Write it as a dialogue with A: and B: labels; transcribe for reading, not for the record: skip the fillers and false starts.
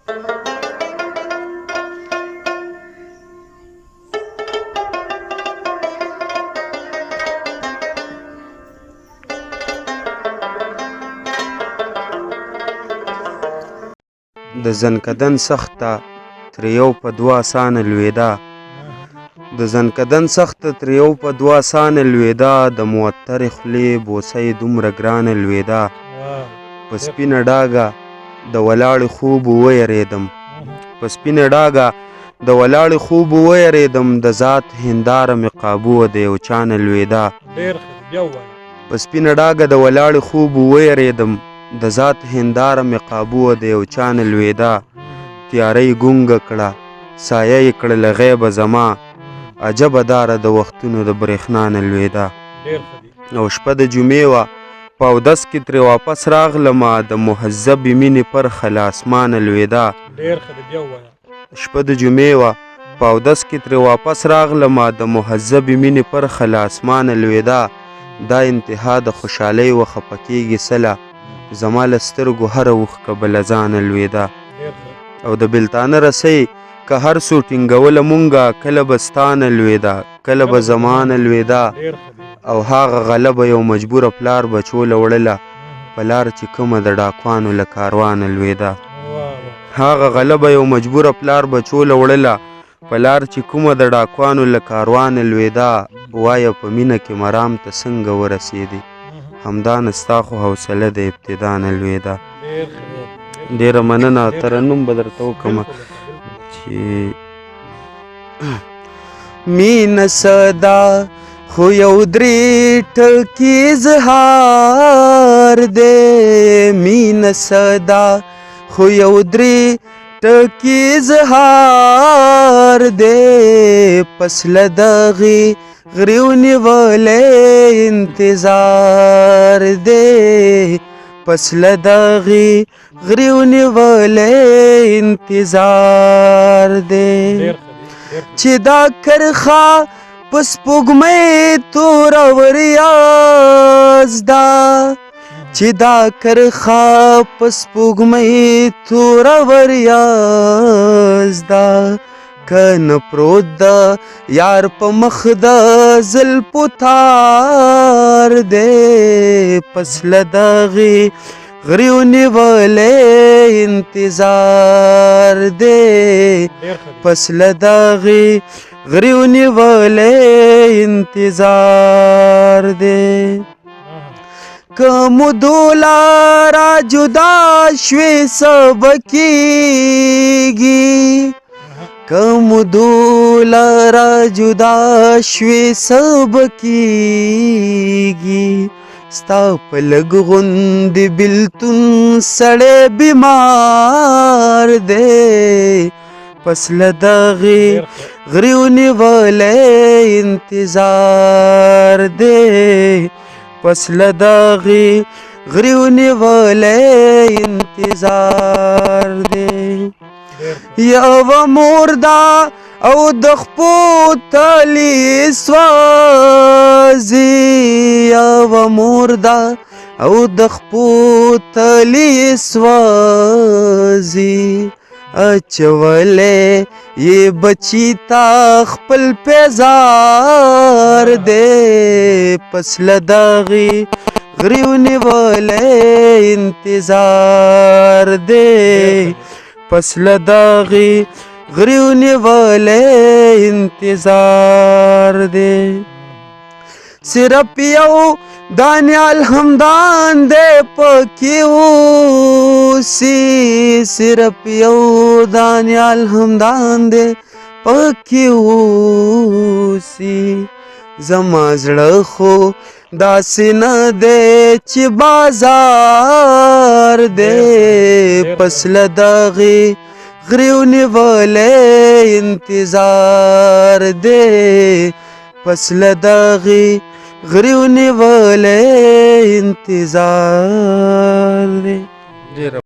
A: د زنکدن سخته تر یو په دوه اسانه لوېده د زنکدن سخته تر یو په دوه اسانه لوېده د معطرې خولې بوسه یې دومره ګرانه لوېده په سپینه ډاګه د ولاړې خوب ویرېدم په سپینه ډاګه د ولاړې خوب ویرېدم د ذات هنداره مې قابو د یو چا نه لوېده په سپینه ډاګه د ولاړې خوب ویرېدم د ذات هنداره مې قابو د یو چا نه لوېده تیاره یې ګونګه کړه سایه یې کړله غیبه زما عجبه داره د وختونو د برېښنا نه لوېده او شپه د جمعې وه په اودس کې ترې واپس راغلمه د مهذبې مینې پرخه له اسمانه لوېده شپه د جمعې وه په اودس کې ترې واپس راغلمه د مهذبې مینې پرخه له اسمانه لوېده دا انتها د خوشحالۍ وه خفه کېږي سله زما له سترګو هره اوښکه به له ځانه لوېده او د بېلتانه رسۍ که هر څو ټینګوله مونږه کله به ستا نه لوېده کله به زما نه لوېده او هغه غله به یو مجبوره پلار بچو له وړله په لار چې کومه د ډاکوانو له کاروانه لوېده هغه غله به یو مجبوره پلار بچو له وړله په لار چې کومه د ډاکوانو له کاروانه لوېده وایه په مینه کې مرام ته څنګه ورسېدې همدا نه ستا خو حوصله د ابتدا نه لوېده ډېره مننه ترنم به درته وکړمه چې مینه صدا خو یو درې ټکي اظهار دی مینه صدا خو یو درې ټکي اظهار دی پس له دغې غریو نیولی انتظار دی پس له دغې غریو نیولی انتظار دی چې دا کرښه په سپوږمۍ توره وریاض ده چې دا کرښه په سپوږمۍ توره وریاض ده که نه پروت ده یار په مخ د زلفو تار دی پس له دغې غریو نیولی انتظار دی پس له دغې غریو نیولی انتظار دی که مو دولاره جدا شوې څه به کېږي که مو دولاره جدا شوې څه به کېږي ستا په لږ غوندې بېلتون سړی بیمار دی پس له دغې غریو نیولی انتظار دی پس له دغې غریو نیولی انتظار دی یوه مور ده او د خپو تلي سوځي یوه مور ده او د خپو تلي سوځي اچولی یې بچي تا خپل پیزار دی پس له دغې غریو نیولی انتظار دی پس له دغې غریو نیولی انتظار دی صرف یو دانیال همدان دی پکې اوسي صرف یو دانیال همدان دی پکې اوسي زما زړه خو داسې نه دی چې بازار دی پس له دغې غریو نیولی انتظار دی پس له دغې غریو نیولی انتظار دی